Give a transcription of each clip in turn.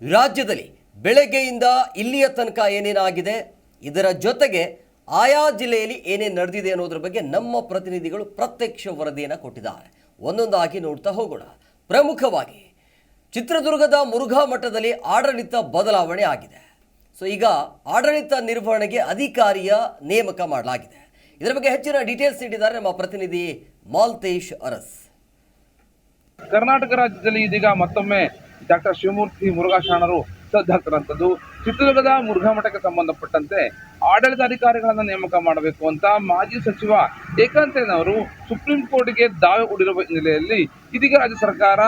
ರಾಜ್ಯದಲ್ಲಿ ಬೆಳಗ್ಗೆಯಿಂದ ಇಲ್ಲಿಯ ತನಕ ಏನೇನಾಗಿದೆ, ಇದರ ಜೊತೆಗೆ ಆಯಾ ಜಿಲ್ಲೆಯಲ್ಲಿ ಏನೇನು ನಡೆದಿದೆ ಅನ್ನೋದ್ರ ಬಗ್ಗೆ ನಮ್ಮ ಪ್ರತಿನಿಧಿಗಳು ಪ್ರತ್ಯಕ್ಷ ವರದಿಯನ್ನು ಕೊಟ್ಟಿದ್ದಾರೆ. ಒಂದೊಂದಾಗಿ ನೋಡ್ತಾ ಹೋಗೋಣ. ಪ್ರಮುಖವಾಗಿ ಚಿತ್ರದುರ್ಗದ ಮುರುಘಾ ಮಠದಲ್ಲಿ ಆಡಳಿತ ಬದಲಾವಣೆ ಆಗಿದೆ. ಈಗ ಆಡಳಿತ ನಿರ್ವಹಣೆಗೆ ಅಧಿಕಾರಿಯ ನೇಮಕ ಮಾಡಲಾಗಿದೆ. ಇದರ ಬಗ್ಗೆ ಹೆಚ್ಚಿನ ಡೀಟೇಲ್ಸ್ ನೀಡಿದ್ದಾರೆ ನಮ್ಮ ಪ್ರತಿನಿಧಿ ಮಾಲ್ತೇಶ್ ಅರಸ್. ಕರ್ನಾಟಕ ರಾಜ್ಯದಲ್ಲಿ ಇದೀಗ ಮತ್ತೊಮ್ಮೆ ಡಾಕ್ಟರ್ ಶಿವಮೂರ್ತಿ ಮುರುಘಾ ಶರಣರು ಸದ್ದಾಗ್ತಿರುವಂಥದ್ದು. ಚಿತ್ರದುರ್ಗದ ಮುರುಘಾ ಮಠಕ್ಕೆ ಸಂಬಂಧಪಟ್ಟಂತೆ ಆಡಳಿತಾಧಿಕಾರಿಗಳನ್ನು ನೇಮಕ ಮಾಡಬೇಕು ಅಂತ ಮಾಜಿ ಸಚಿವ ಏಕಾಂತಯ್ಯನವರು ಸುಪ್ರೀಂ ಕೋರ್ಟ್ಗೆ ದಾವೆ ಹೂಡಿರುವ ಹಿನ್ನೆಲೆಯಲ್ಲಿ ಇದೀಗ ರಾಜ್ಯ ಸರ್ಕಾರ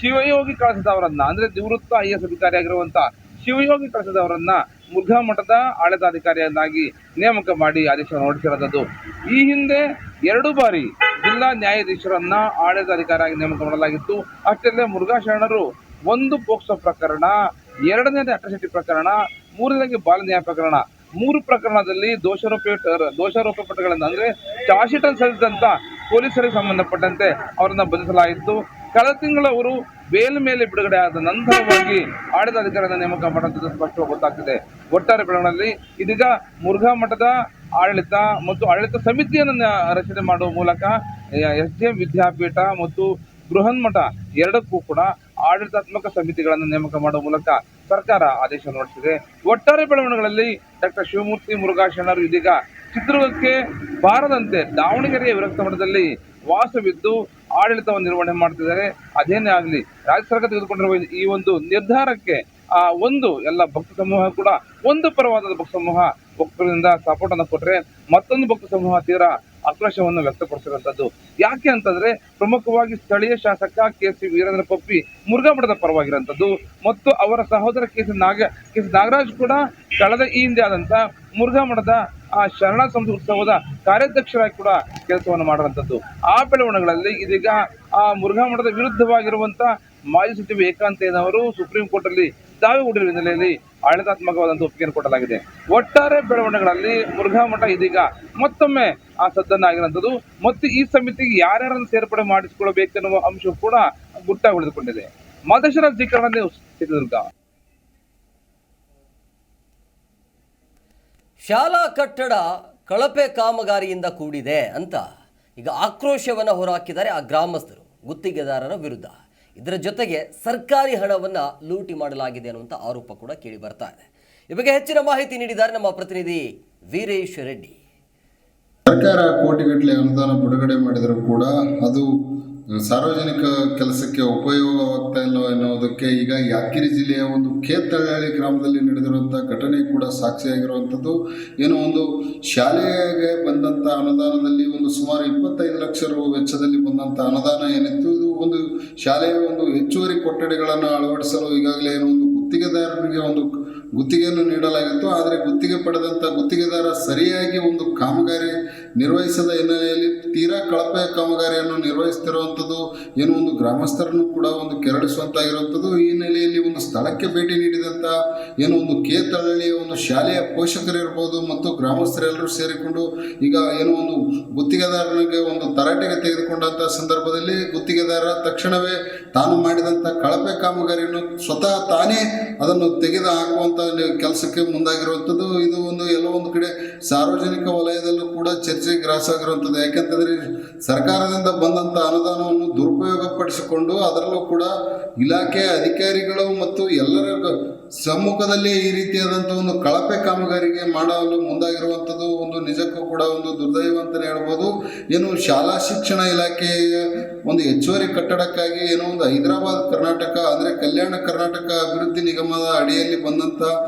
ಶಿವಯೋಗಿ ಕಳಸದವರನ್ನ, ಅಂದ್ರೆ ನಿವೃತ್ತ IAS ಅಧಿಕಾರಿಯಾಗಿರುವಂತ ಶಿವಯೋಗಿ ಕಳಸದವರನ್ನ ಮುರುಘಾ ಮಠದ ಆಡಳಿತಾಧಿಕಾರಿಯನ್ನಾಗಿ ನೇಮಕ ಮಾಡಿ ಆದೇಶ ಹೊರಡಿಸಿರೋದು. ಈ ಹಿಂದೆ 2 ಬಾರಿ ಜಿಲ್ಲಾ ನ್ಯಾಯಾಧೀಶರನ್ನ ಆಡಳಿತಾಧಿಕಾರಿಯಾಗಿ ನೇಮಕ ಮಾಡಲಾಗಿತ್ತು. ಅಷ್ಟಲ್ಲೇ ಮುರುಘಾ ಶರಣರು 1 ಪೋಕ್ಸೋ ಪ್ರಕರಣ, 2ನೇದು ಅಟ್ರಾಸಿಟಿ ಪ್ರಕರಣ, 3ನೇದಾಗಿ ಬಾಲ ನ್ಯಾಯ ಪ್ರಕರಣ, 3 ಪ್ರಕರಣದಲ್ಲಿ ದೋಷಾರೋಪ ಪಟ್ಟಗಳನ್ನು ಅಂದ್ರೆ ಚಾರ್ಜ್ ಶೀಟ್ ಅನ್ನು ಸಲ್ಲಿಸಿದಂತ ಪೊಲೀಸರಿಗೆ ಸಂಬಂಧಪಟ್ಟಂತೆ ಅವರನ್ನ ಬಂಧಿಸಲಾಯಿತು. ಕಳೆದ ತಿಂಗಳು ಅವರು ಬೇಲ್ ಮೇಲೆ ಬಿಡುಗಡೆ ಆದ ನಂತರವಾಗಿ ಆಡಳಿತಾಧಿಕಾರಿಯನ್ನು ನೇಮಕ ಮಾಡುವಂಥದ್ದು ಸ್ಪಷ್ಟವಾಗಿ ಗೊತ್ತಾಗ್ತಿದೆ. ಒಟ್ಟಾರೆ ಬೆಳವಣಿಗೆಯಲ್ಲಿ ಇದೀಗ ಮುರುಘಾ ಮಠದ ಆಡಳಿತ ಮತ್ತು ಆಡಳಿತ ಸಮಿತಿಯನ್ನು ರಚನೆ ಮಾಡುವ ಮೂಲಕ SJM ವಿದ್ಯಾಪೀಠ ಮತ್ತು ಬೃಹನ್ ಮಠ ಎರಡಕ್ಕೂ ಕೂಡ ಆಡಳಿತಾತ್ಮಕ ಸಮಿತಿಗಳನ್ನು ನೇಮಕ ಮಾಡುವ ಮೂಲಕ ಸರ್ಕಾರ ಆದೇಶ ಹೊರಡಿಸಿದೆ. ಒಟ್ಟಾರೆ ಬೆಳವಣಿಗೆಗಳಲ್ಲಿ ಡಾಕ್ಟರ್ ಶಿವಮೂರ್ತಿ ಮುರುಘಾ ಶರಣರು ಇದೀಗ ಚಿತ್ರದುರ್ಗಕ್ಕೆ ಬಾರದಂತೆ ದಾವಣಗೆರೆಯ ವಿರಕ್ತ ಮಠದಲ್ಲಿ ವಾಸವಿದ್ದು ಆಡಳಿತವನ್ನು ನಿರ್ವಹಣೆ ಮಾಡ್ತಿದ್ದಾರೆ. ಅದೇನೇ ಆಗಲಿ, ರಾಜ್ಯ ಸರ್ಕಾರ ತೆಗೆದುಕೊಂಡಿರುವ ಈ ಒಂದು ನಿರ್ಧಾರಕ್ಕೆ ಎಲ್ಲ ಭಕ್ತ ಸಮೂಹ ಕೂಡ ಒಂದು ಪರವಾದ ಭಕ್ತ ಸಮೂಹ ಭಕ್ತರಿಂದ ಸಪೋರ್ಟ್ ಅನ್ನು ಕೊಟ್ಟರೆ, ಮತ್ತೊಂದು ಭಕ್ತ ಸಮೂಹ ತೀರಾ ಆಕ್ರೋಶವನ್ನು ವ್ಯಕ್ತಪಡಿಸಿರುವಂತದ್ದು. ಯಾಕೆ ಅಂತಂದ್ರೆ ಪ್ರಮುಖವಾಗಿ ಸ್ಥಳೀಯ ಶಾಸಕ KC ವೀರೇಂದ್ರ ಪಪ್ಪಿ ಮುರುಘಾ ಮಠದ ಪರವಾಗಿರುವಂತದ್ದು ಮತ್ತು ಅವರ ಸಹೋದರ KC ನಾಗರಾಜ್ ಕೂಡ ಕಳೆದ ಈ ಹಿಂದೆ ಆದಂತ ಮುರುಘಾ ಮಠದ ಶರಣ ಸಂಸ್ಕೃತಿ ಉತ್ಸವದ ಕಾರ್ಯಾಧ್ಯಕ್ಷರಾಗಿ ಕೂಡ ಕೆಲಸವನ್ನು ಮಾಡುವಂತದ್ದು. ಆ ಬೆಳವಣಿಗೆಗಳಲ್ಲಿ ಇದೀಗ ಮುರುಘಾ ಮಠದ ವಿರುದ್ಧವಾಗಿರುವಂತ ಮಾಜಿ ಸಚಿವ ಏಕಾಂತಯ್ಯನವರು ಸುಪ್ರೀಂ ಕೋರ್ಟ್ ಅಲ್ಲಿ ದಾವೆ ಹೂಡಿರುವ ಹಿನ್ನೆಲೆಯಲ್ಲಿ ಆಡಳಿತಾತ್ಮಕವಾದಂತಹ ಒಪ್ಪಿಗೆಯನ್ನು ಕೊಡಲಾಗಿದೆ. ಒಟ್ಟಾರೆ ಬೆಳವಣಿಗೆಗಳಲ್ಲಿ ಮುರುಘಾ ಮಠ ಇದೀಗ ಮತ್ತೊಮ್ಮೆ ಸದ್ದನ್ನಾಗಿರುವಂಥದ್ದು ಮತ್ತು ಈ ಸಮಿತಿಗೆ ಯಾರ್ಯಾರನ್ನು ಸೇರ್ಪಡೆ ಮಾಡಿಸಿಕೊಳ್ಳಬೇಕೆನ್ನುವ ಅಂಶ ಕೂಡ ಗುಟ್ಟಾಗಿ ಉಳಿದುಕೊಂಡಿದೆ. ಮಾದೇಶ್ವರ ಜೀಕರಣ ನ್ಯೂಸ್, ಚಿತ್ರದುರ್ಗ. ಶಾಲಾ ಕಟ್ಟಡ ಕಳಪೆ ಕಾಮಗಾರಿಯಿಂದ ಕೂಡಿದೆ ಅಂತ ಈಗ ಆಕ್ರೋಶವನ್ನು ಹೊರಹಾಕಿದ್ದಾರೆ ಆ ಗ್ರಾಮಸ್ಥರು ಗುತ್ತಿಗೆದಾರರ ವಿರುದ್ಧ. ಇದರ ಜೊತೆಗೆ ಸರ್ಕಾರಿ ಹಣವನ್ನು ಲೂಟಿ ಮಾಡಲಾಗಿದೆ ಅನ್ನುವಂಥ ಆರೋಪ ಕೂಡ ಕೇಳಿ ಬರ್ತಾ ಇದೆ. ಈ ಬಗ್ಗೆ ಹೆಚ್ಚಿನ ಮಾಹಿತಿ ನೀಡಿದ್ದಾರೆ ನಮ್ಮ ಪ್ರತಿನಿಧಿ ವೀರೇಶ್ ರೆಡ್ಡಿ. ಸರ್ಕಾರ ಕೋಟಿಗಟ್ಟಲೆ ಅನುದಾನ ಬಿಡುಗಡೆ ಮಾಡಿದರೂ ಕೂಡ ಅದು ಸಾರ್ವಜನಿಕ ಕೆಲಸಕ್ಕೆ ಉಪಯೋಗವಾಗ್ತಾ ಇಲ್ಲ ಎನ್ನುವುದಕ್ಕೆ ಈಗ ಯಾದಗಿರಿ ಜಿಲ್ಲೆಯ ಒಂದು ಕೇತಳ್ಳಿ ಗ್ರಾಮದಲ್ಲಿ ನಡೆದಿರುವಂಥ ಘಟನೆ ಕೂಡ ಸಾಕ್ಷಿಯಾಗಿರುವಂಥದ್ದು. ಏನೋ ಒಂದು ಶಾಲೆಗೆ ಬಂದಂಥ ಅನುದಾನದಲ್ಲಿ ಒಂದು ಸುಮಾರು 25 ಲಕ್ಷ ರು ವೆಚ್ಚದಲ್ಲಿ ಬಂದಂಥ ಅನುದಾನ ಏನಿತ್ತು, ಇದು ಒಂದು ಶಾಲೆಯ ಒಂದು ಹೆಚ್ಚುವರಿ ಕೊಠಡಿಗಳನ್ನು ಅಳವಡಿಸಲು ಈಗಾಗಲೇ ಏನೋ ಒಂದು ಗುತ್ತಿಗೆದಾರರಿಗೆ ಒಂದು ಗುತ್ತಿಗೆಯನ್ನು ನೀಡಲಾಗಿತ್ತು. ಆದರೆ ಗುತ್ತಿಗೆ ಪಡೆದಂಥ ಗುತ್ತಿಗೆದಾರ ಸರಿಯಾಗಿ ಒಂದು ಕಾಮಗಾರಿ ನಿರ್ವಹಿಸದ ಹಿನ್ನೆಲೆಯಲ್ಲಿ ತೀರಾ ಕಳಪೆ ಕಾಮಗಾರಿಯನ್ನು ನಿರ್ವಹಿಸ್ತಿರುವಂಥದ್ದು, ಏನೋ ಒಂದು ಗ್ರಾಮಸ್ಥರನ್ನು ಕೂಡ ಒಂದು ಕೆರಳಿಸುವಂತಾಗಿರುವಂಥದ್ದು. ಈ ಹಿನ್ನೆಲೆಯಲ್ಲಿ ಒಂದು ಸ್ಥಳಕ್ಕೆ ಭೇಟಿ ನೀಡಿದಂಥ ಏನೋ ಒಂದು ಕೇತಳ್ಳಿಯ ಒಂದು ಶಾಲೆಯ ಪೋಷಕರಿರ್ಬೋದು ಮತ್ತು ಗ್ರಾಮಸ್ಥರೆಲ್ಲರೂ ಸೇರಿಕೊಂಡು ಈಗ ಏನೋ ಒಂದು ಗುತ್ತಿಗೆದಾರನಿಗೆ ಒಂದು ತರಾಟೆಗೆ ತೆಗೆದುಕೊಂಡಂಥ ಸಂದರ್ಭದಲ್ಲಿ ಗುತ್ತಿಗೆದಾರ ತಕ್ಷಣವೇ ತಾನು ಮಾಡಿದಂಥ ಕಳಪೆ ಕಾಮಗಾರಿಯನ್ನು ಸ್ವತಃ ತಾನೇ ಅದನ್ನು ತೆಗೆದು ಹಾಕುವಂಥ ಕೆಲಸಕ್ಕೆ ಮುಂದಾಗಿರುವಂಥದ್ದು. ಇದು ಎಲ್ಲೋ ಒಂದು ಕಡೆ ಸಾರ್ವಜನಿಕ ವಲಯದಲ್ಲೂ ಕೂಡ ಚರ್ಚೆಗೆ ಗ್ರಾಸ ಆಗಿರುವಂಥದ್ದು. ಯಾಕೆಂತಂದರೆ ಸರ್ಕಾರದಿಂದ ಬಂದಂಥ ಅನುದಾನವನ್ನು ದುರುಪಯೋಗ ಪಡಿಸಿಕೊಂಡು ಅದರಲ್ಲೂ ಕೂಡ ಇಲಾಖೆ ಅಧಿಕಾರಿಗಳು ಮತ್ತು ಎಲ್ಲರ ಸಮ್ಮುಖದಲ್ಲಿ ಈ ರೀತಿಯಾದಂಥ ಒಂದು ಕಳಪೆ ಕಾಮಗಾರಿಗೆ ಮಾಡಲು ಮುಂದಾಗಿರುವಂಥದ್ದು ಒಂದು ನಿಜಕ್ಕೂ ಕೂಡ ಒಂದು ದುರ್ದೈವ ಅಂತಲೇ ಹೇಳ್ಬೋದು. ಏನು ಶಾಲಾ ಶಿಕ್ಷಣ ಇಲಾಖೆಯ ಒಂದು ಹೆಚ್ಚುವರಿ ಕಟ್ಟಡಕ್ಕಾಗಿ ಏನೋ ಒಂದು ಹೈದರಾಬಾದ್ ಕರ್ನಾಟಕ ಅಂದರೆ ಕಲ್ಯಾಣ ಕರ್ನಾಟಕ ಅಭಿವೃದ್ಧಿ ನಿಗಮದ ಅಡಿಯಲ್ಲಿ ಬಂದಂಥ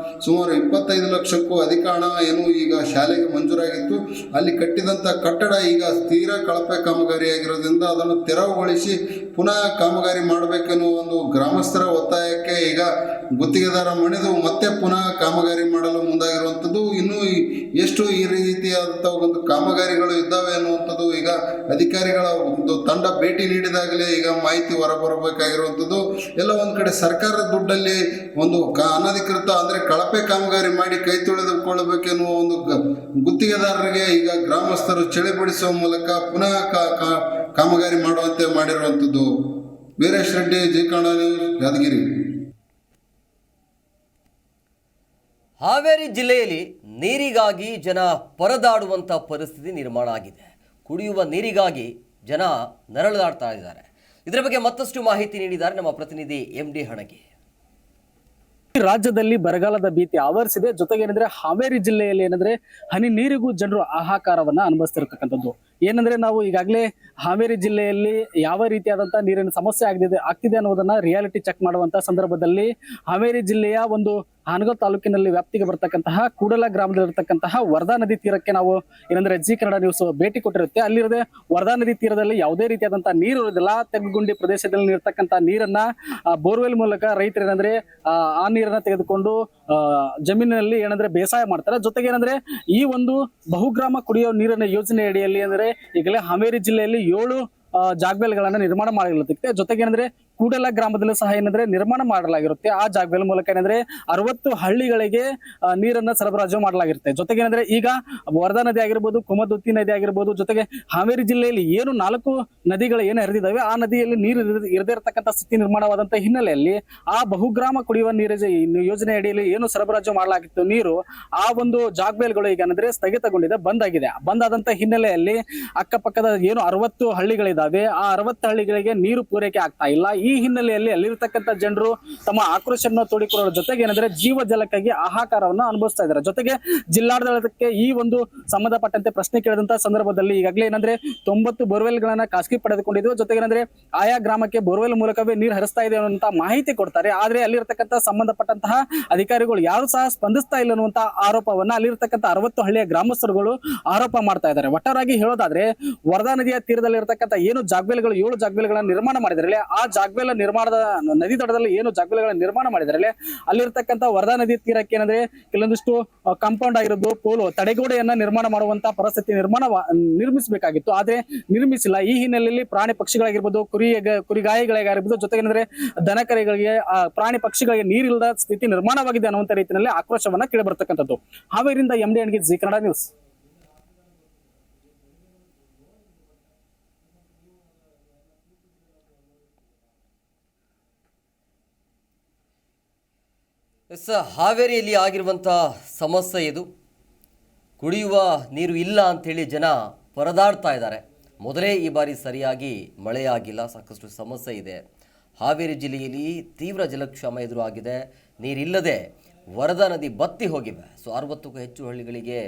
ಸುಮಾರು 25 ಲಕ್ಷಕ್ಕೂ ಅಧಿಕ ಹಣ ಏನು ಈಗ ಶಾಲೆಗೆ ಮಂಜೂರಾಗಿತ್ತು. ಅಲ್ಲಿ ಕಟ್ಟಿದಂಥ ಕಟ್ಟಡ ಈಗ ತೀರಾ ಕಳಪೆ ಕಾಮಗಾರಿಯಾಗಿರೋದ್ರಿಂದ ಅದನ್ನು ತೆರವುಗೊಳಿಸಿ ಪುನಃ ಕಾಮಗಾರಿ ಮಾಡಬೇಕೆನ್ನುವ ಒಂದು ಗ್ರಾಮಸ್ಥರ ಒತ್ತಾಯಕ್ಕೆ ಈಗ ಗುತ್ತಿಗೆದಾರ ಮಣಿದು ಮತ್ತೆ ಪುನಃ ಕಾಮಗಾರಿ ಮಾಡಲು ಮುಂದಾಗಿರುವಂಥದ್ದು. ಇನ್ನೂ ಎಷ್ಟು ಈ ರೀತಿಯಾದಂಥ ಒಂದು ಕಾಮಗಾರಿಗಳು ಇದ್ದಾವೆ ಅನ್ನುವಂಥದ್ದು ಈಗ ಅಧಿಕಾರಿಗಳ ಒಂದು ತಂಡ ಭೇಟಿ ನೀಡಿದಾಗಲೇ ಈಗ ಮಾಹಿತಿ ಹೊರಬರಬೇಕಾಗಿರುವಂಥದ್ದು. ಎಲ್ಲ ಒಂದು ಕಡೆ ಸರ್ಕಾರದ ದುಡ್ಡಲ್ಲಿ ಒಂದು ಅನಧಿಕೃತ ಅಂದರೆ ಕಳಪೆ ಕಾಮಗಾರಿ ಮಾಡಿ ಕೈ ತೊಳೆದುಕೊಳ್ಳಬೇಕೆನ್ನುವ ಒಂದು ಗುತ್ತಿಗೆದಾರರಿಗೆ ಈಗ ಗ್ರಾಮಸ್ಥರು ಚಳಿಪಡಿಸುವ ಮೂಲಕ ಪುನಃ ಕಾಮಗಾರಿ ಮಾಡುವಂತೆ ಮಾಡಿರುವಂಥದ್ದು. ವೀರೇಶ್ ರೆಡ್ಡಿ, ಜೀಕರಣ ನ್ಯೂಸ್, ಯಾದಗಿರಿ. ಹಾವೇರಿ ಜಿಲ್ಲೆಯಲ್ಲಿ ನೀರಿಗಾಗಿ ಜನ ಪರದಾಡುವಂಥ ಪರಿಸ್ಥಿತಿ ನಿರ್ಮಾಣ ಆಗಿದೆ. ಕುಡಿಯುವ ನೀರಿಗಾಗಿ ಜನ ನರಳದಾಡ್ತಾ ಇದ್ದಾರೆ. ಇದರ ಬಗ್ಗೆ ಮತ್ತಷ್ಟು ಮಾಹಿತಿ ನೀಡಿದ್ದಾರೆ ನಮ್ಮ ಪ್ರತಿನಿಧಿ MD ಹಣಗಿ. ರಾಜ್ಯದಲ್ಲಿ ಬರಗಾಲದ ಭೀತಿ ಆವರಿಸಿದೆ. ಜೊತೆಗೆ ಏನಂದ್ರೆ ಹಾವೇರಿ ಜಿಲ್ಲೆಯಲ್ಲಿ ಏನಂದ್ರೆ ಹನಿ ನೀರಿಗೂ ಜನರು ಹಾಹಾಕಾರವನ್ನ ಅನುಭವಿಸ್ತಿರ್ತಕ್ಕಂಥದ್ದು. ಏನಂದ್ರೆ ನಾವು ಈಗಾಗಲೇ ಹಾವೇರಿ ಜಿಲ್ಲೆಯಲ್ಲಿ ಯಾವ ರೀತಿಯಾದಂತಹ ನೀರಿನ ಸಮಸ್ಯೆ ಆಗ್ತಿದೆ ಅನ್ನೋದನ್ನ ರಿಯಾಲಿಟಿ ಚೆಕ್ ಮಾಡುವಂತಹ ಸಂದರ್ಭದಲ್ಲಿ ಹಾವೇರಿ ಜಿಲ್ಲೆಯ ಒಂದು ಹಾನಗಲ್ ತಾಲೂಕಿನಲ್ಲಿ ವ್ಯಾಪ್ತಿಗೆ ಬರ್ತಕ್ಕಂತಹ ಕೂಡಲ ಗ್ರಾಮದಲ್ಲಿರ್ತಕ್ಕಂತಹ ವರ್ಧಾ ನದಿ ತೀರಕ್ಕೆ ನಾವು ಏನಂದ್ರೆ ಜಿ ಕನ್ನಡ ನ್ಯೂಸ್ ಭೇಟಿ ಕೊಟ್ಟಿರುತ್ತೆ. ಅಲ್ಲಿರದೆ ವರ್ಧಾ ನದಿ ತೀರದಲ್ಲಿ ಯಾವುದೇ ರೀತಿಯಾದಂತಹ ನೀರು ಇರೋದಿಲ್ಲ. ತೆಗ್ಗುಗುಂಡಿ ಪ್ರದೇಶದಲ್ಲಿ ಇರ್ತಕ್ಕಂತಹ ನೀರನ್ನ ಬೋರ್ವೆಲ್ ಮೂಲಕ ರೈತರು ಏನಂದ್ರೆ ಆ ನೀರನ್ನ ತೆಗೆದುಕೊಂಡು ಜಮೀನಿನಲ್ಲಿ ಏನಂದ್ರೆ ಬೇಸಾಯ ಮಾಡ್ತಾರೆ. ಜೊತೆಗೆ ಏನಂದ್ರೆ ಈ ಒಂದು ಬಹುಗ್ರಾಮ ಕುಡಿಯೋ ನೀರಿನ ಯೋಜನೆ ಅಡಿಯಲ್ಲಿ ಅಂದ್ರೆ ಈಗಲೇ ಹಾವೇರಿ ಜಿಲ್ಲೆಯಲ್ಲಿ 7 ಜಾಗ್ವೆಲ್ಗಳನ್ನ ನಿರ್ಮಾಣ ಮಾಡಲಾಗಿರುತ್ತೆ. ಜೊತೆಗೆ ಏನಂದ್ರೆ ಕೂಡಲ ಗ್ರಾಮದಲ್ಲೂ ಸಹ ಏನಂದ್ರೆ ನಿರ್ಮಾಣ ಮಾಡಲಾಗಿರುತ್ತೆ. ಆ ಜಾಗ್ವೆಲ್ ಮೂಲಕ ಏನಂದ್ರೆ 60 ಹಳ್ಳಿಗಳಿಗೆ ನೀರನ್ನ ಸರಬರಾಜು ಮಾಡಲಾಗಿರುತ್ತೆ. ಜೊತೆಗೆ ಏನಂದ್ರೆ ಈಗ ವರ್ಧಾ ನದಿ ಆಗಿರ್ಬೋದು, ಕುಮದುತ್ತಿ ನದಿ ಆಗಿರ್ಬೋದು, ಜೊತೆಗೆ ಹಾವೇರಿ ಜಿಲ್ಲೆಯಲ್ಲಿ ಏನು 4 ನದಿಗಳು ಏನು ಹರಿದಿದ್ದಾವೆ ಆ ನದಿಯಲ್ಲಿ ನೀರು ಇರದೇ ಇರತಕ್ಕಂಥ ಸ್ಥಿತಿ ನಿರ್ಮಾಣವಾದಂತಹ ಹಿನ್ನೆಲೆಯಲ್ಲಿ ಆ ಬಹುಗ್ರಾಮ ಕುಡಿಯುವ ನೀರು ಯೋಜನೆ ಅಡಿಯಲ್ಲಿ ಏನು ಸರಬರಾಜು ಮಾಡಲಾಗಿತ್ತು ನೀರು, ಆ ಒಂದು ಜಾಗ್ವೆಲ್ಗಳು ಈಗ ಏನಂದ್ರೆ ಸ್ಥಗಿತಗೊಂಡಿದೆ, ಬಂದ್ ಆಗಿದೆ. ಬಂದಾದಂತ ಹಿನ್ನೆಲೆಯಲ್ಲಿ ಅಕ್ಕಪಕ್ಕದ ಏನು 60 ಹಳ್ಳಿಗಳಿದಾವೆ ಆ 60 ಹಳ್ಳಿಗಳಿಗೆ ನೀರು ಪೂರೈಕೆ ಆಗ್ತಾ ಇಲ್ಲ. ಈ ಹಿನ್ನೆಲೆಯಲ್ಲಿ ಅಲ್ಲಿರ್ತಕ್ಕಂಥ ಜನರು ತಮ್ಮ ಆಕ್ರೋಶವನ್ನು ತೋಡಿಕೊಳ್ಳುವ ಜೊತೆಗೆ ಏನಂದ್ರೆ ಜೀವ ಜಲಕ್ಕಾಗಿ ಹಾಹಾಕಾರವನ್ನು ಅನುಭವಿಸ್ತಾ ಇದ್ದಾರೆ. ಜೊತೆಗೆ ಜಿಲ್ಲಾಡಳಿತಕ್ಕೆ ಈ ಒಂದು ಸಂಬಂಧಪಟ್ಟಂತೆ ಪ್ರಶ್ನೆ ಕೇಳಿದಂತಹ ಸಂದರ್ಭದಲ್ಲಿ ಈಗಾಗಲೇ ಏನಂದ್ರೆ 90 ಬೋರ್ವೆಲ್ಗಳನ್ನ ಖಾಸಗಿ ಪಡೆದುಕೊಂಡಿದ್ವು. ಜೊತೆಗೆ ಏನಂದ್ರೆ ಆಯಾ ಗ್ರಾಮಕ್ಕೆ ಬೋರ್ವೆಲ್ ಮೂಲಕವೇ ನೀರು ಹರಿಸ್ತಾ ಇದೆ ಅನ್ನುವಂತ ಮಾಹಿತಿ ಕೊಡ್ತಾರೆ. ಆದ್ರೆ ಅಲ್ಲಿರ್ತಕ್ಕಂಥ ಸಂಬಂಧಪಟ್ಟಂತಹ ಅಧಿಕಾರಿಗಳು ಯಾರು ಸಹ ಸ್ಪಂದಿಸ್ತಾ ಇಲ್ಲ ಅನ್ನುವಂತ ಆರೋಪವನ್ನ ಅಲ್ಲಿರ್ತಕ್ಕಂಥ 60 ಹಳ್ಳಿಯ ಗ್ರಾಮಸ್ಥರುಗಳು ಆರೋಪ ಮಾಡ್ತಾ ಇದ್ದಾರೆ. ಒಟ್ಟಾರಾಗಿ ಹೇಳೋದಾದ್ರೆ ವರ್ಧಾ ನದಿಯ ತೀರದಲ್ಲಿ ಇರತಕ್ಕಂಥ ಏನು ಜಾಗ್ವೆಲ್ಗಳು 7 ಜಾಗ್ವೆಲ್ಗಳನ್ನ ನಿರ್ಮಾಣ ಮಾಡಿದ್ರಲ್ಲ ಆ ಜಾಗ್ವೆಲ್ ನಿರ್ಮಾಣದ ನದಿ ದಡದಲ್ಲಿ ಏನು ಜಾಗ್ವೆಲ್ಗಳನ್ನ ನಿರ್ಮಾಣ ಮಾಡಿದ್ರಲ್ಲ ಅಲ್ಲಿರ್ತಕ್ಕಂಥ ವರ್ಧಾ ನದಿ ತೀರಕ್ಕೆ ಏನಂದ್ರೆ ಕೆಲವೊಂದಿಷ್ಟು ಕಾಂಪೌಂಡ್ ಆಗಿರೋದು ಪೋಲು ತಡೆಗೋಡೆಯನ್ನ ನಿರ್ಮಾಣ ಮಾಡುವಂತ ಪರಿಸ್ಥಿತಿ ನಿರ್ಮಿಸಬೇಕಾಗಿತ್ತು. ಆದ್ರೆ ನಿರ್ಮಿಸಿಲ್ಲ. ಈ ಹಿನ್ನೆಲೆಯಲ್ಲಿ ಪ್ರಾಣಿ ಪಕ್ಷಿಗಳಾಗಿರ್ಬೋದು, ಕುರಿಗಾಯಿಗಳಿಗಾಗಿರ್ಬೋದು, ಜೊತೆಗೆ ಏನಂದ್ರೆ ದನಕರಿಗಳಿಗೆ ಪ್ರಾಣಿ ಪಕ್ಷಿಗಳಿಗೆ ನೀರಿಲ್ಲದ ಸ್ಥಿತಿ ನಿರ್ಮಾಣವಾಗಿದೆ ಅನ್ನುವಂತ ರೀತಿಯಲ್ಲಿ ಆಕ್ರೋಶವನ್ನ ಕೇಳಿಬರ್ತಕ್ಕಂಥದ್ದು. ಹಾವೇರಿಯಿಂದ MD Hanagi, G Kannada news. ಹಾವೇರಿಯಲ್ಲಿ ಆಗಿರುವಂಥ ಸಮಸ್ಯೆ ಇದು. ಕುಡಿಯುವ ನೀರು ಇಲ್ಲ ಅಂಥೇಳಿ ಜನ ಪರದಾಡ್ತಾ ಇದ್ದಾರೆ. ಮೊದಲೇ ಈ ಬಾರಿ ಸರಿಯಾಗಿ ಮಳೆಯಾಗಿಲ್ಲ, ಸಾಕಷ್ಟು ಸಮಸ್ಯೆ ಇದೆ. ಹಾವೇರಿ ಜಿಲ್ಲೆಯಲ್ಲಿ ತೀವ್ರ ಜಲಕ್ಷಾಮ ಎದುರಾಗಿದೆ. ನೀರಿಲ್ಲದೆ ವರದಾ ನದಿ ಬತ್ತಿ ಹೋಗಿವೆ. 60ಕ್ಕೂ ಹೆಚ್ಚು ಹಳ್ಳಿಗಳಿಗೆ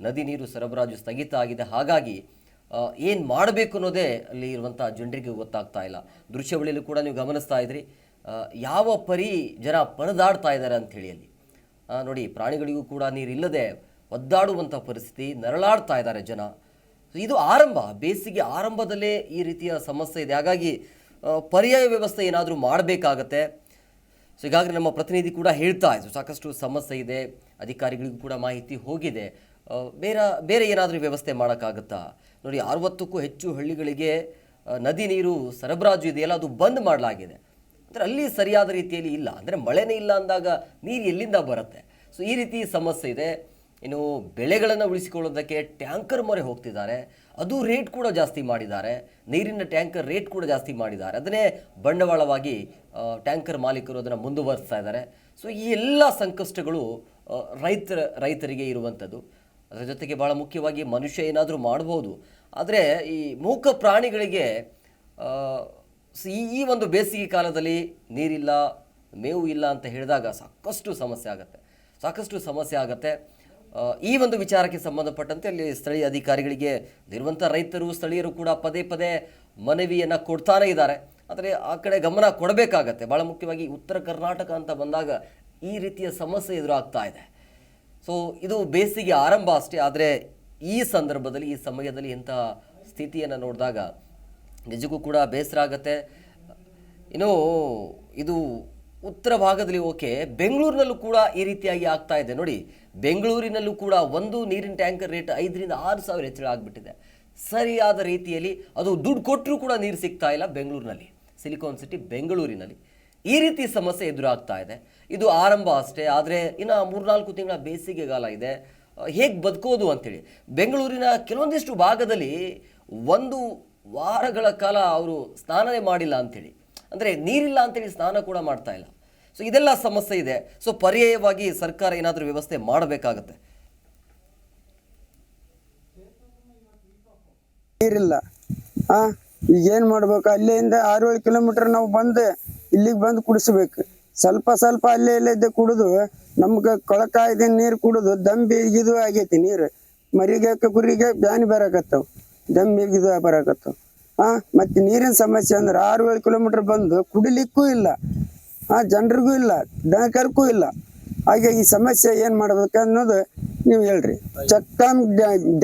ನದಿ ನೀರು ಸರಬರಾಜು ಸ್ಥಗಿತ ಆಗಿದೆ. ಹಾಗಾಗಿ ಏನು ಮಾಡಬೇಕು ಅನ್ನೋದೇ ಅಲ್ಲಿ ಇರುವಂಥ ಜನರಿಗೆ ಗೊತ್ತಾಗ್ತಾ ಇಲ್ಲ. ದೃಶ್ಯಾವಳಿಯಲ್ಲೂ ಕೂಡ ನೀವು ಗಮನಿಸ್ತಾ ಇದ್ರಿ ಯಾವ ಪರಿ ಜನ ಪರದಾಡ್ತಾ ಇದ್ದಾರೆ ಅಂಥೇಳಿ. ಅಲ್ಲಿ ನೋಡಿ, ಪ್ರಾಣಿಗಳಿಗೂ ಕೂಡ ನೀರಿಲ್ಲದೆ ಒದ್ದಾಡುವಂಥ ಪರಿಸ್ಥಿತಿ, ನರಳಾಡ್ತಾ ಇದ್ದಾರೆ ಜನ. ಇದು ಆರಂಭ, ಬೇಸಿಗೆ ಆರಂಭದಲ್ಲೇ ಈ ರೀತಿಯ ಸಮಸ್ಯೆ ಇದೆ. ಹಾಗಾಗಿ ಪರ್ಯಾಯ ವ್ಯವಸ್ಥೆ ಏನಾದರೂ ಮಾಡಬೇಕಾಗತ್ತೆ. ಸೊ ಈಗಾಗಲೇ ನಮ್ಮ ಪ್ರತಿನಿಧಿ ಕೂಡ ಹೇಳ್ತಾ ಇದ್ರು ಸಾಕಷ್ಟು ಸಮಸ್ಯೆ ಇದೆ, ಅಧಿಕಾರಿಗಳಿಗೂ ಕೂಡ ಮಾಹಿತಿ ಹೋಗಿದೆ. ಬೇರೆ ಏನಾದರೂ ವ್ಯವಸ್ಥೆ ಮಾಡೋಕ್ಕಾಗತ್ತಾ? ನೋಡಿ, 60ಕ್ಕೂ ಹೆಚ್ಚು ಹಳ್ಳಿಗಳಿಗೆ ನದಿ ನೀರು ಸರಬರಾಜು ಇದೆಯಲ್ಲ ಅದು ಬಂದ್ ಮಾಡಲಾಗಿದೆ. ಅಂದರೆ ಅಲ್ಲಿ ಸರಿಯಾದ ರೀತಿಯಲ್ಲಿ ಇಲ್ಲ. ಅಂದರೆ ಮಳೆನೇ ಇಲ್ಲ ಅಂದಾಗ ನೀರು ಎಲ್ಲಿಂದ ಬರುತ್ತೆ? ಸೊ ಈ ರೀತಿ ಸಮಸ್ಯೆ ಇದೆ. ಇನ್ನು ಬೆಳೆಗಳನ್ನು ಉಳಿಸಿಕೊಳ್ಳೋದಕ್ಕೆ ಟ್ಯಾಂಕರ್ ಮೊರೆ ಹೋಗ್ತಿದ್ದಾರೆ. ಅದು ರೇಟ್ ಕೂಡ ಜಾಸ್ತಿ ಮಾಡಿದ್ದಾರೆ. ನೀರಿನ ಟ್ಯಾಂಕರ್ ರೇಟ್ ಕೂಡ ಜಾಸ್ತಿ ಮಾಡಿದ್ದಾರೆ. ಅದನ್ನೇ ಬಂಡವಾಳವಾಗಿ ಟ್ಯಾಂಕರ್ ಮಾಲೀಕರು ಅದನ್ನು ಮುಂದುವರಿಸ್ತಾ ಇದ್ದಾರೆ. ಸೊ ಈ ಎಲ್ಲ ಸಂಕಷ್ಟಗಳು ರೈತರಿಗೆ ಇರುವಂಥದ್ದು. ಅದರ ಜೊತೆಗೆ ಭಾಳ ಮುಖ್ಯವಾಗಿ ಮನುಷ್ಯ ಏನಾದರೂ ಮಾಡ್ಬೋದು, ಆದರೆ ಈ ಮೂಕ ಪ್ರಾಣಿಗಳಿಗೆ ಈ ಒಂದು ಬೇಸಿಗೆ ಕಾಲದಲ್ಲಿ ನೀರಿಲ್ಲ, ಮೇವು ಇಲ್ಲ ಅಂತ ಹೇಳಿದಾಗ ಸಾಕಷ್ಟು ಸಮಸ್ಯೆ ಆಗುತ್ತೆ. ಈ ಒಂದು ವಿಚಾರಕ್ಕೆ ಸಂಬಂಧಪಟ್ಟಂತೆ ಅಲ್ಲಿ ಸ್ಥಳೀಯ ಅಧಿಕಾರಿಗಳಿಗೆ ಇರುವಂಥ ರೈತರು, ಸ್ಥಳೀಯರು ಕೂಡ ಪದೇ ಪದೇ ಮನವಿಯನ್ನು ಕೊಡ್ತಾನೇ ಇದ್ದಾರೆ. ಆದರೆ ಆ ಕಡೆ ಗಮನ ಕೊಡಬೇಕಾಗತ್ತೆ. ಭಾಳ ಮುಖ್ಯವಾಗಿ ಉತ್ತರ ಕರ್ನಾಟಕ ಅಂತ ಬಂದಾಗ ಈ ರೀತಿಯ ಸಮಸ್ಯೆ ಎದುರಾಗ್ತಾ ಇದೆ. ಸೊ ಇದು ಬೇಸಿಗೆ ಆರಂಭ ಅಷ್ಟೇ. ಆದರೆ ಈ ಸಂದರ್ಭದಲ್ಲಿ, ಈ ಸಮಯದಲ್ಲಿ ಇಂಥ ಸ್ಥಿತಿಯನ್ನು ನೋಡಿದಾಗ ನಿಜಕ್ಕೂ ಕೂಡ ಬೇಸರ ಆಗುತ್ತೆ. ಇನ್ನು ಇದು ಉತ್ತರ ಭಾಗದಲ್ಲಿ ಓಕೆ, ಬೆಂಗಳೂರಿನಲ್ಲೂ ಕೂಡ ಈ ರೀತಿಯಾಗಿ ಆಗ್ತಾ ಇದೆ. ನೋಡಿ, ಬೆಂಗಳೂರಿನಲ್ಲೂ ಕೂಡ ಒಂದು ನೀರಿನ ಟ್ಯಾಂಕರ್ ರೇಟ್ 5,000 ರಿಂದ 6,000 ಹೆಚ್ಚಳ ಆಗಿಬಿಟ್ಟಿದೆ. ಸರಿಯಾದ ರೀತಿಯಲ್ಲಿ ಅದು ದುಡ್ಡು ಕೊಟ್ಟರೂ ಕೂಡ ನೀರು ಸಿಗ್ತಾ ಇಲ್ಲ. ಬೆಂಗಳೂರಿನಲ್ಲಿ, ಸಿಲಿಕಾನ್ ಸಿಟಿ ಬೆಂಗಳೂರಿನಲ್ಲಿ ಈ ರೀತಿ ಸಮಸ್ಯೆ ಎದುರಾಗ್ತಾ ಇದೆ. ಇದು ಆರಂಭ ಅಷ್ಟೇ. ಆದರೆ ಇನ್ನು 3-4 ತಿಂಗಳ ಬೇಸಿಗೆಗಾಲ ಇದೆ. ಹೇಗೆ ಬದುಕೋದು ಅಂಥೇಳಿ ಬೆಂಗಳೂರಿನ ಕೆಲವೊಂದಿಷ್ಟು ಭಾಗದಲ್ಲಿ 1 ವಾರಗಳ ಕಾಲ ಅವರು ಸ್ನಾನನೇ ಮಾಡಿಲ್ಲ ಅಂಥೇಳಿ. ಅಂದರೆ ನೀರಿಲ್ಲ ಅಂಥೇಳಿ ಸ್ನಾನ ಕೂಡ ಮಾಡ್ತಾ ಇಲ್ಲ. ಸೊ ಇದೆಲ್ಲ ಸಮಸ್ಯೆ ಇದೆ. ಸೊ ಪರ್ಯಾಯವಾಗಿ ಸರ್ಕಾರ ಏನಾದರೂ ವ್ಯವಸ್ಥೆ ಮಾಡಬೇಕಾಗತ್ತೆ. ನೀರಿಲ್ಲ. ಈಗ ಏನು ಮಾಡ್ಬೇಕು? ಅಲ್ಲಿಂದ 6-7 ಕಿಲೋಮೀಟರ್ ನಾವು ಬಂದು ಇಲ್ಲಿಗೆ ಬಂದು ಕುಡಿಸ್ಬೇಕು. ಸ್ವಲ್ಪ ಸ್ವಲ್ಪ ಅಲ್ಲೇ ಇಲ್ಲೇ ಕುಡಿದು ನಮ್ಗೆ ಕೊಳಕಾಯ್ದ ನೀರು ಕುಡಿದು ದಮ್ ಬಿಗಿದು ಆಗೈತಿ. ನೀರು ಮರಿಗೆ ಕುರಿಗೆ ಬ್ಯಾನಿ ಬರಾಕತ್ತವ, ದಮ್ ಬಿಗಿದು ಬರಾಕತ್ತವ. ಮತ್ತೆ ನೀರಿನ ಸಮಸ್ಯೆ ಅಂದ್ರೆ 6-7 ಕಿಲೋಮೀಟರ್ ಬಂದು ಕುಡಿಲಿಕ್ಕೂ ಇಲ್ಲ, ಜನರಿಗೂ ಇಲ್ಲ, ದನಕರ್ಗೂ ಇಲ್ಲ. ಹಾಗೆ ಈ ಸಮಸ್ಯೆ ಏನು ಮಾಡ್ಬೇಕು ಅನ್ನೋದು ನೀವು ಹೇಳ್ರಿ. ಚಕ್ಕಾಮ್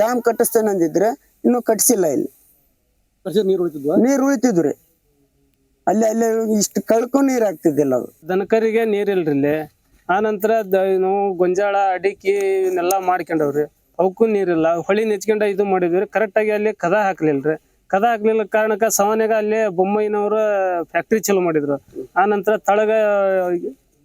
ಡ್ಯಾಮ್ ಕಟ್ಟಿಸ್ತೇನೆ ಅಂದಿದ್ರೆ ಇನ್ನೂ ಕಟ್ಸಿಲ್ಲ. ಇಲ್ಲಿ ನೀರು ಉಳಿತಿದ್ರಿ, ಅಲ್ಲೇ ಇಷ್ಟು ಕಳ್ಕೊ ನೀರು ಆಗ್ತಿದ್ದಿಲ್ಲ. ಅದು ದನಕರಿಗೆ ನೀರಿಲ್ರಿ ಇಲ್ಲಿ. ಆ ನಂತರ ಗೊಂಜಾಳ ಅಡಿಕೆ ಇವನ್ನೆಲ್ಲ ಮಾಡ್ಕೊಂಡವ್ರಿ, ಅವಕ್ಕೂ ನೀರಿಲ್ಲ. ಹೊಳಿ ನೆಚ್ಕೊಂಡ ಇದು ಮಾಡಿದ್ವಿ, ಕರೆಕ್ಟಾಗಿ ಅಲ್ಲಿ ಕದ ಹಾಕ್ಲಿಲ್ರಿ. ಕದ ಹಾಕ್ಲಿಲ್ಲ ಕಾರಣಕ್ಕೆ ಸವನ್ಯಾಗ ಅಲ್ಲಿ ಬೊಮ್ಮಯ್ಯನವ್ರ ಫ್ಯಾಕ್ಟ್ರಿ ಚಾಲೂ ಮಾಡಿದ್ರು. ಆ ನಂತರ ತಳಗ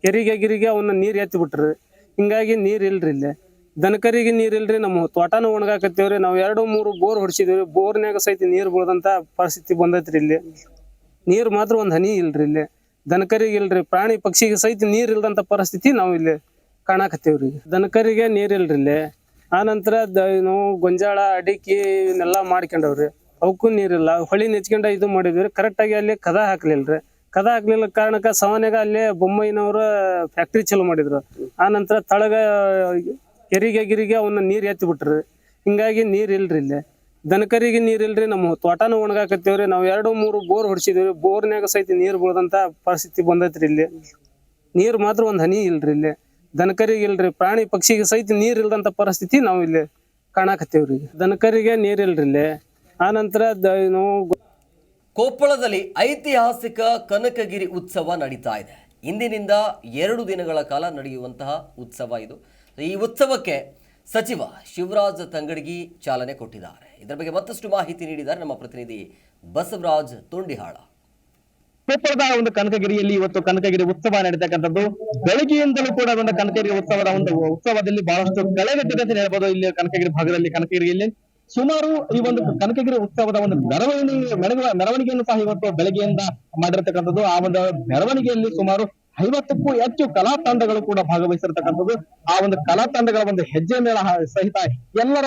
ಕೆರಿಗೆ ಅವನ್ನ ನೀರು ಎತ್ತಿ ಬಿಟ್ರಿ. ಹಿಂಗಾಗಿ ನೀರ್ ಇಲ್ರಿ ಇಲ್ಲಿ. ದನಕರಿಗೆ ನೀರಿಲ್ರಿ, ನಮ್ಮ ತೋಟನೂ ಒಣಗಾಕತ್ತೇವ್ರಿ. ನಾವು 2-3 ಬೋರ್ ಹೊಡ್ಸಿದೇವ್ರಿ. ಬೋರ್ನ್ಯಾಗ ಸಹಿತ ನೀರು ಬೀಳದಂತ ಪರಿಸ್ಥಿತಿ ಬಂದೈತ್ರಿ. ಇಲ್ಲಿ ನೀರು ಮಾತ್ರ ಒಂದ್ ಹನಿ ಇಲ್ರಿ ಇಲ್ಲಿ. ದನಕರಿಗೆ ಇಲ್ರಿ, ಪ್ರಾಣಿ ಪಕ್ಷಿಗೆ ಸಹಿತ ನೀರ್ ಇಲ್ದಂತ ಪರಿಸ್ಥಿತಿ ನಾವು ಇಲ್ಲಿ ಕಾಣಕತ್ತೇವ್ರಿ. ದನಕರಿಗೆ ನೀರಿಲ್ರಿ ಇಲ್ಲಿ. ಆ ನಂತರ ಗೊಂಜಾಳ ಅಡಿಕೆ ಇವನ್ನೆಲ್ಲ ಮಾಡ್ಕೊಂಡವ್ರಿ, ಅವಕ್ಕೂ ನೀರಿಲ್ಲ. ಹೊಳಿ ನೆಚ್ಕೊಂಡ ಇದು ಮಾಡಿದ್ವಿ, ಕರೆಕ್ಟಾಗಿ ಅಲ್ಲಿ ಕದ ಹಾಕ್ಲಿಲ್ರಿ. ಕದ ಹಾಕ್ಲಿಲ್ಲ ಕಾರಣಕ್ಕೆ ಸವನ್ಯಾಗ ಅಲ್ಲಿ ಬೊಮ್ಮಯ್ಯನವ್ರ ಫ್ಯಾಕ್ಟ್ರಿ ಚಾಲೂ ಮಾಡಿದ್ರು. ಆ ನಂತರ ತಳಗ ಕೆರಿಗೆ ಅವನ್ನ ನೀರು ಎತ್ತಿ ಬಿಟ್ರಿ. ಹಿಂಗಾಗಿ ನೀರ್ ಇಲ್ರಿ ಇಲ್ಲಿ. ದನಕರಿಗೆ ನೀರಿಲ್ರಿ, ನಮ್ಮ ತೋಟನೂ ಒಣಗಾಕತ್ತೇವ್ರಿ. ನಾವು 2-3 ಬೋರ್ ಹೊಡ್ಸಿದೇವ್ರಿ. ಬೋರ್ನ್ಯಾಗ ಸಹಿತ ನೀರು ಬೀಳದಂತ ಪರಿಸ್ಥಿತಿ ಬಂದೈತ್ರಿ ಇಲ್ಲಿ. ನೀರು ಮಾತ್ರ ಒಂದ್ ಹನಿ ಇಲ್ರಿ ಇಲ್ಲಿ. ದನಕರಿಗೆ ಇಲ್ರಿ, ಪ್ರಾಣಿ ಪಕ್ಷಿಗೆ ಸಹಿತ ನೀರ್ ಇಲ್ದಂತ ಪರಿಸ್ಥಿತಿ ನಾವು ಇಲ್ಲಿ ಕಾಣಕತ್ತೇವ್ರಿ. ದನಕರಿಗೆ ನೀರಿಲ್ರಿ ಇಲ್ಲಿ. ಆ ನಂತರ ಕೊಪ್ಪಳದಲ್ಲಿ ಐತಿಹಾಸಿಕ ಕನಕಗಿರಿ ಉತ್ಸವ ನಡೀತಾ ಇದೆ. ಇಂದಿನಿಂದ 2 ದಿನಗಳ ಕಾಲ ನಡೆಯುವಂತಹ ಉತ್ಸವ ಇದು. ಈ ಉತ್ಸವಕ್ಕೆ ಸಚಿವ ಶಿವರಾಜ್ ತಂಗಡಗಿ ಚಾಲನೆ ಕೊಟ್ಟಿದ್ದಾರೆ. ಇದರ ಬಗ್ಗೆ ಮತ್ತಷ್ಟು ಮಾಹಿತಿ ನೀಡಿದ್ದಾರೆ ನಮ್ಮ ಪ್ರತಿನಿಧಿ ಬಸವರಾಜ್ ತೊಂಡಿಹಾಳ. ಕೊಪ್ಪಳದ ಒಂದು ಕನಕಗಿರಿಯಲ್ಲಿ ಇವತ್ತು ಕನಕಗಿರಿ ಉತ್ಸವ ನಡೀತಕ್ಕಂಥದ್ದು. ಬೆಳಗ್ಗೆಯಿಂದಲೂ ಕೂಡ ಒಂದು ಕನಕಗಿರಿ ಉತ್ಸವದಲ್ಲಿ ಬಹಳಷ್ಟು ಕಳೆಗಟ್ಟಿದೆ ಅಂತ ಹೇಳ್ಬೋದು. ಇಲ್ಲಿ ಕನಕಗಿರಿ ಭಾಗದಲ್ಲಿ ಕನಕಗಿರಿಯಲ್ಲಿ ಸುಮಾರು ಈ ಒಂದು ಕನಕಗಿರಿ ಉತ್ಸವದ ಒಂದು ಮೆರವಣಿಗೆಯನ್ನು ಸಹ ಇವತ್ತು ಬೆಳಗ್ಗೆಯಿಂದ ಮಾಡಿರ್ತಕ್ಕಂಥದ್ದು. ಆ ಒಂದು ಮೆರವಣಿಗೆಯಲ್ಲಿ ಸುಮಾರು 50ಕ್ಕೂ ಹೆಚ್ಚು ಕಲಾ ತಂಡಗಳು ಕೂಡ ಭಾಗವಹಿಸಿರ್ತಕ್ಕಂಥದ್ದು. ಆ ಒಂದು ಕಲಾ ತಂಡಗಳ ಒಂದು ಹೆಜ್ಜೆ ಮೇಳ ಸಹಿತ ಎಲ್ಲರ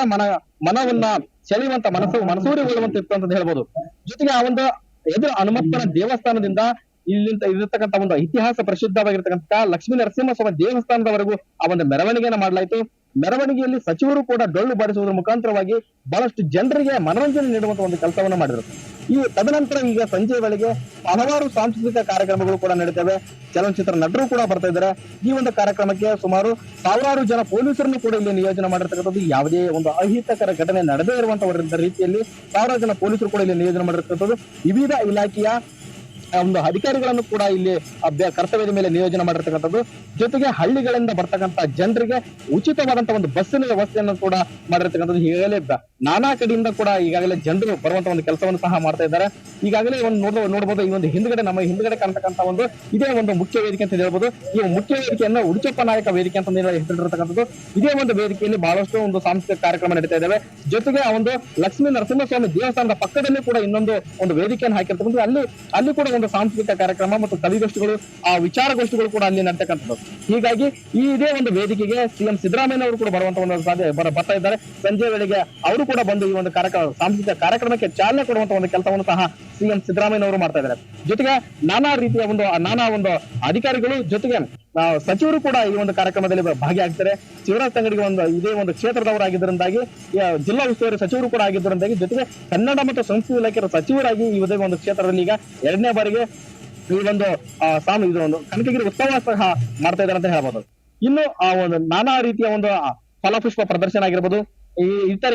ಮನವನ್ನ ಸೆಳೆಯುವಂತ ಮನಸೂರೆಗೊಳ್ಳುವಂತ ಇತ್ತು ಅಂತ ಹೇಳ್ಬೋದು. ಜೊತೆಗೆ ಆ ಒಂದು ಎದುರು ಹನುಮಪ್ಪನ ದೇವಸ್ಥಾನದಿಂದ ಇಲ್ಲಿಂದ ಇರತಕ್ಕಂಥ ಒಂದು ಇತಿಹಾಸ ಪ್ರಸಿದ್ಧವಾಗಿರ್ತಕ್ಕಂಥ ಲಕ್ಷ್ಮೀ ನರಸಿಂಹಸ್ವಾಮಿ ದೇವಸ್ಥಾನದವರೆಗೂ ಆ ಒಂದು ಮೆರವಣಿಗೆಯನ್ನು ಮಾಡಲಾಯಿತು. ಮೆರವಣಿಗೆಯಲ್ಲಿ ಸಚಿವರು ಕೂಡ ಡೊಳ್ಳು ಬಾರಿಸುವುದರ ಮುಖಾಂತರವಾಗಿ ಬಹಳಷ್ಟು ಜನರಿಗೆ ಮನರಂಜನೆ ನೀಡುವಂತ ಒಂದು ಕೆಲಸವನ್ನ ಮಾಡಿದರು. ಈ ತದನಂತರ ಈಗ ಸಂಜೆ ವೇಳೆಗೆ ಹಲವಾರು ಸಾಂಸ್ಕೃತಿಕ ಕಾರ್ಯಕ್ರಮಗಳು ಕೂಡ ನಡೀತವೆ. ಚಲನಚಿತ್ರ ನಟರು ಕೂಡ ಬರ್ತಾ ಇದ್ದಾರೆ. ಈ ಒಂದು ಕಾರ್ಯಕ್ರಮಕ್ಕೆ ಸುಮಾರು 1000 ಜನ ಪೊಲೀಸರನ್ನು ಕೂಡ ಇಲ್ಲಿ ನಿಯೋಜನೆ ಮಾಡಿರ್ತಕ್ಕಂಥದ್ದು. ಯಾವುದೇ ಒಂದು ಅಹಿತಕರ ಘಟನೆ ನಡೆದೇ ಇರುವಂತಹ ರೀತಿಯಲ್ಲಿ 1000 ಜನ ಪೊಲೀಸರು ಕೂಡ ಇಲ್ಲಿ ನಿಯೋಜನೆ ಮಾಡಿರ್ತಕ್ಕಂಥದ್ದು. ವಿವಿಧ ಇಲಾಖೆಯ ಒಂದು ಅಧಿಕಾರಿಗಳನ್ನು ಕೂಡ ಇಲ್ಲಿ ಕರ್ತವ್ಯದ ಮೇಲೆ ನಿಯೋಜನೆ ಮಾಡಿರ್ತಕ್ಕಂಥದ್ದು. ಜೊತೆಗೆ ಹಳ್ಳಿಗಳಿಂದ ಬರ್ತಕ್ಕಂಥ ಜನರಿಗೆ ಉಚಿತವಾದಂತಹ ಒಂದು ಬಸ್ಸಿನ ವ್ಯವಸ್ಥೆಯನ್ನು ಕೂಡ ಮಾಡಿರ್ತಕ್ಕಂಥದ್ದು. ಈಗಾಗಲೇ ನಾನಾ ಕಡೆಯಿಂದ ಕೂಡ ಈಗಾಗಲೇ ಜನರು ಬರುವಂತಹ ಒಂದು ಕೆಲಸವನ್ನು ಸಹ ಮಾಡ್ತಾ ಇದ್ದಾರೆ. ಈಗಾಗಲೇ ಒಂದು ನೋಡಬಹುದು ಈ ಒಂದು ನಮ್ಮ ಹಿಂದ್ಗಡೆ ಕಾಣ್ತಕ್ಕಂಥ ಒಂದು ಇದೇ ಒಂದು ಮುಖ್ಯ ವೇದಿಕೆ ಅಂತ ಹೇಳ್ಬೋದು. ಈ ಮುಖ್ಯ ವೇದಿಕೆಯನ್ನು ಉಡುಚಪ್ಪ ನಾಯಕ ವೇದಿಕೆ ಅಂತ ಹೆಸರಿಟ್ಟಿರ್ತಕ್ಕಂಥದ್ದು. ಇದೇ ಒಂದು ವೇದಿಕೆಯಲ್ಲಿ ಬಹಳಷ್ಟು ಒಂದು ಸಾಂಸ್ಕೃತಿಕ ಕಾರ್ಯಕ್ರಮ ನಡೀತಾ ಇದ್ದಾವೆ. ಜೊತೆಗೆ ಆ ಒಂದು ಲಕ್ಷ್ಮೀ ನರಸಿಂಹಸ್ವಾಮಿ ದೇವಸ್ಥಾನದ ಪಕ್ಕದಲ್ಲಿ ಕೂಡ ಇನ್ನೊಂದು ಒಂದು ವೇದಿಕೆಯನ್ನು ಹಾಕಿರ್ತಕ್ಕಂಥದ್ದು. ಅಲ್ಲಿ ಕೂಡ ಒಂದು ಸಾಂಸ್ಕೃತಿಕ ಕಾರ್ಯಕ್ರಮ ಮತ್ತು ಕವಿಗೋಷ್ಠಿಗಳು ವಿಚಾರಗೋಷ್ಠಿಗಳು ಕೂಡ ಅಲ್ಲಿ ನಡೀತಕ್ಕಂಥದ್ದು. ಹೀಗಾಗಿ ಇದೇ ಒಂದು ವೇದಿಕೆಗೆ ಸಿಎಂ ಸಿದ್ದರಾಮಯ್ಯ ಅವರು ಕೂಡ ಬರುವಂತ ಒಂದು ಬರ್ತಾ ಇದ್ದಾರೆ. ಸಂಜೆ ವೇಳೆಗೆ ಅವರು ಕೂಡ ಬಂದು ಈ ಒಂದು ಸಾಂಸ್ಕೃತಿಕ ಕಾರ್ಯಕ್ರಮಕ್ಕೆ ಚಾಲನೆ ಕೊಡುವಂತ ಒಂದು ಕೆಲಸವನ್ನು ಸಹ ಸಿಎಂ ಸಿದ್ದರಾಮಯ್ಯ ಅವರು ಮಾಡ್ತಾ ಇದ್ದಾರೆ. ಜೊತೆಗೆ ನಾನಾ ರೀತಿಯ ಒಂದು ಅಧಿಕಾರಿಗಳು ಜೊತೆಗೆ ಸಚಿವರು ಕೂಡ ಈ ಒಂದು ಕಾರ್ಯಕ್ರಮದಲ್ಲಿ ಭಾಗಿಯಾಗ್ತಾರೆ. ಶಿವರಾಜ್ ತಂಗಡಿಗೆ ಇದೇ ಒಂದು ಕ್ಷೇತ್ರದವರಾಗಿದ್ದರಿಂದಾಗಿ ಜಿಲ್ಲಾ ಉಸ್ತುವಾರಿ ಸಚಿವರು ಕೂಡ ಆಗಿದ್ದರಿಂದಾಗಿ ಜೊತೆಗೆ ಕನ್ನಡ ಮತ್ತು ಸಂಸ್ಕೃತಿ ಇಲಾಖೆ ಸಚಿವರಾಗಿ ಇದೇ ಒಂದು ಕ್ಷೇತ್ರದಲ್ಲಿ ಈಗ 2ನೇ ಬಾರಿಗೆ ಈ ಒಂದು ಕನಕಗಿರಿ ಉತ್ಸವ ಸಹ ಮಾಡ್ತಾ ಇದ್ದಾರೆ ಅಂತ ಹೇಳ್ಬೋದು. ಇನ್ನು ಆ ಒಂದು ನಾನಾ ರೀತಿಯ ಒಂದು ಫಲಪುಷ್ಪ ಪ್ರದರ್ಶನ ಆಗಿರ್ಬೋದು,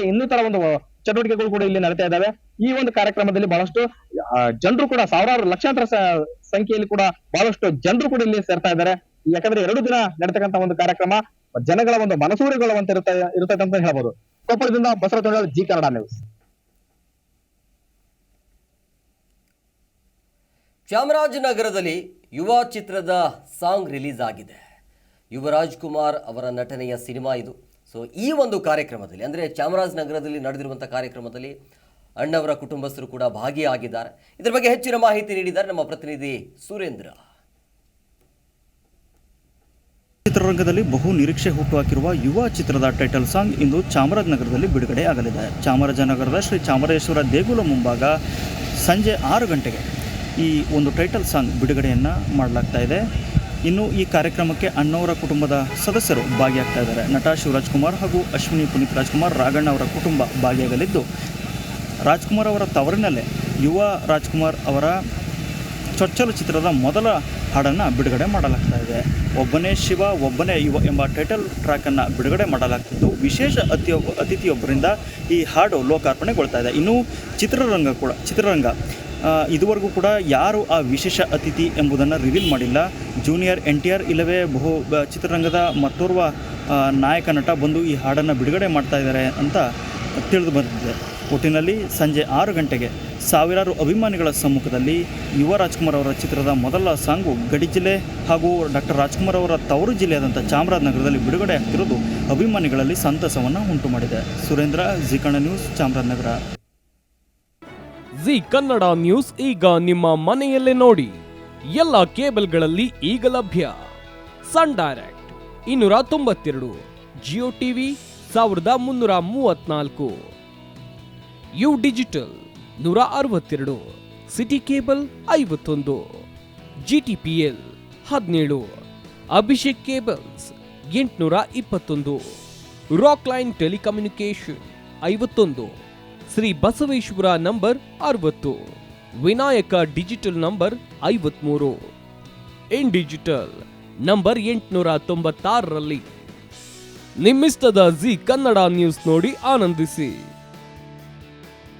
ಇನ್ನಿತರ ಒಂದು ಚಟುವಟಿಕೆಗಳು ಕೂಡ ಇಲ್ಲಿ ನಡೀತಾ ಇದ್ದಾವೆ. ಈ ಒಂದು ಕಾರ್ಯಕ್ರಮದಲ್ಲಿ ಬಹಳಷ್ಟು ಜನರು ಕೂಡ ಲಕ್ಷಾಂತರ ಸಂಖ್ಯೆಯಲ್ಲಿ ಕೂಡ ಬಹಳಷ್ಟು ಜನರು ಕೂಡ ಇಲ್ಲಿ ಸೇರ್ತಾ ಇದ್ದಾರೆ. ಯಾಕಂದ್ರೆ 2 ದಿನ ನಡೀತಕ್ಕಂಥ ಒಂದು ಕಾರ್ಯಕ್ರಮ ಜನಗಳ ಒಂದು ಮನಸೂರೆಗೊಳ್ಳುವಂತ ಇರುತ್ತೆ ಅಂತ ಹೇಳ್ಬೋದು. ಕೊಪ್ಪಳದಿಂದ ಬಸವರಾಜ್, ಜಿ ಕನ್ನಡ ನ್ಯೂಸ್. ಚಾಮರಾಜನಗರದಲ್ಲಿ ಯುವ ಚಿತ್ರದ ಸಾಂಗ್ ರಿಲೀಸ್ ಆಗಿದೆ. ಯುವರಾಜ್ ಕುಮಾರ್ ಅವರ ನಟನೆಯ ಸಿನಿಮಾ ಇದು. ಸೊ ಈ ಒಂದು ಕಾರ್ಯಕ್ರಮದಲ್ಲಿ ಅಂದರೆ ಚಾಮರಾಜನಗರದಲ್ಲಿ ನಡೆದಿರುವಂಥ ಕಾರ್ಯಕ್ರಮದಲ್ಲಿ ಅಣ್ಣವರ ಕುಟುಂಬಸ್ಥರು ಕೂಡ ಭಾಗಿಯಾಗಿದ್ದಾರೆ. ಇದರ ಬಗ್ಗೆ ಹೆಚ್ಚಿನ ಮಾಹಿತಿ ನೀಡಿದ್ದಾರೆ ನಮ್ಮ ಪ್ರತಿನಿಧಿ ಸುರೇಂದ್ರ. ಚಿತ್ರರಂಗದಲ್ಲಿ ಬಹು ನಿರೀಕ್ಷೆ ಹುಟ್ಟುಹಾಕಿರುವ ಯುವ ಚಿತ್ರದ ಟೈಟಲ್ ಸಾಂಗ್ ಇಂದು ಚಾಮರಾಜನಗರದಲ್ಲಿ ಬಿಡುಗಡೆ ಆಗಲಿದೆ. ಚಾಮರಾಜನಗರದ ಶ್ರೀ ಚಾಮರೇಶ್ವರ ದೇಗುಲ ಮುಂಭಾಗ ಸಂಜೆ 6 ಗಂಟೆಗೆ ಈ ಒಂದು ಟೈಟಲ್ ಸಾಂಗ್ ಬಿಡುಗಡೆಯನ್ನು ಮಾಡಲಾಗ್ತಾ ಇದೆ. ಇನ್ನು ಈ ಕಾರ್ಯಕ್ರಮಕ್ಕೆ ಅಣ್ಣವರ ಕುಟುಂಬದ ಸದಸ್ಯರು ಭಾಗಿಯಾಗ್ತಾ ಇದ್ದಾರೆ. ನಟ ಶಿವರಾಜ್ ಕುಮಾರ್ ಹಾಗೂ ಅಶ್ವಿನಿ ಪುನೀತ್ ರಾಜ್ಕುಮಾರ್, ರಾಘಣ್ಣ ಅವರ ಕುಟುಂಬ ಭಾಗಿಯಾಗಲಿದ್ದು, ರಾಜ್ಕುಮಾರ್ ಅವರ ತವರಿನಲ್ಲೇ ಯುವ ರಾಜ್ಕುಮಾರ್ ಅವರ ಚೊಚ್ಚಲ ಚಿತ್ರದ ಮೊದಲ ಹಾಡನ್ನು ಬಿಡುಗಡೆ ಮಾಡಲಾಗ್ತಾ ಇದೆ. ಒಬ್ಬನೇ ಶಿವ ಒಬ್ಬನೇ ಯುವ ಎಂಬ ಟೈಟಲ್ ಟ್ರ್ಯಾಕನ್ನು ಬಿಡುಗಡೆ ಮಾಡಲಾಗ್ತಿದ್ದು, ವಿಶೇಷ ಅತಿಥಿಯೊಬ್ಬರಿಂದ ಈ ಹಾಡು ಲೋಕಾರ್ಪಣೆಗೊಳ್ತಾ ಇದೆ. ಇನ್ನು ಚಿತ್ರರಂಗ ಇದುವರೆಗೂ ಕೂಡ ಯಾರು ಆ ವಿಶೇಷ ಅತಿಥಿ ಎಂಬುದನ್ನು ರಿವೀಲ್ ಮಾಡಿಲ್ಲ. ಜೂನಿಯರ್ NTR ಇಲ್ಲವೇ ಚಿತ್ರರಂಗದ ಮತ್ತೋರ್ವ ನಾಯಕ ನಟ ಬಂದು ಈ ಹಾಡನ್ನು ಬಿಡುಗಡೆ ಮಾಡ್ತಾ ಇದ್ದಾರೆ ಅಂತ ತಿಳಿದು ಬಂದಿದೆ. ಒಟ್ಟಿನಲ್ಲಿ ಸಂಜೆ 6 ಗಂಟೆಗೆ ಸಾವಿರಾರು ಅಭಿಮಾನಿಗಳ ಸಮ್ಮುಖದಲ್ಲಿ ಯುವ ರಾಜ್ಕುಮಾರ್ ಅವರ ಚಿತ್ರದ ಮೊದಲ ಸಾಂಗು ಗಡಿ ಜಿಲ್ಲೆ ಹಾಗೂ ಡಾಕ್ಟರ್ ರಾಜ್ಕುಮಾರ್ ಅವರ ತವರು ಜಿಲ್ಲೆಯಾದಂಥ ಚಾಮರಾಜನಗರದಲ್ಲಿ ಬಿಡುಗಡೆ ಆಗ್ತಿರೋದು ಅಭಿಮಾನಿಗಳಲ್ಲಿ ಸಂತಸವನ್ನು ಉಂಟು ಮಾಡಿದೆ. ಸುರೇಂದ್ರ, ಜಿ ಕನ್ನಡ ನ್ಯೂಸ್, ಚಾಮರಾಜನಗರ. ಜಿ ಕನ್ನಡ ನ್ಯೂಸ್ ಈಗ ನಿಮ್ಮ ಮನೆಯಲ್ಲೇ ನೋಡಿ. ಎಲ್ಲ ಕೇಬಲ್ಗಳಲ್ಲಿ ಈಗ ಲಭ್ಯ. Sun Direct 292, Jio TV 1334, U Digital 162, City Cable 51, GTPL 17, Abhishek cables 821, Rock Line telecommunication 51, Shri Basaveshwara number 60, Vinayaka digital number 53, In Digital number 896ರಲ್ಲಿ. ನಿಮ್ಮಿಷ್ಟದ ಜಿ ಕನ್ನಡ ನ್ಯೂಸ್ ನೋಡಿ ಆನಂದಿಸಿ.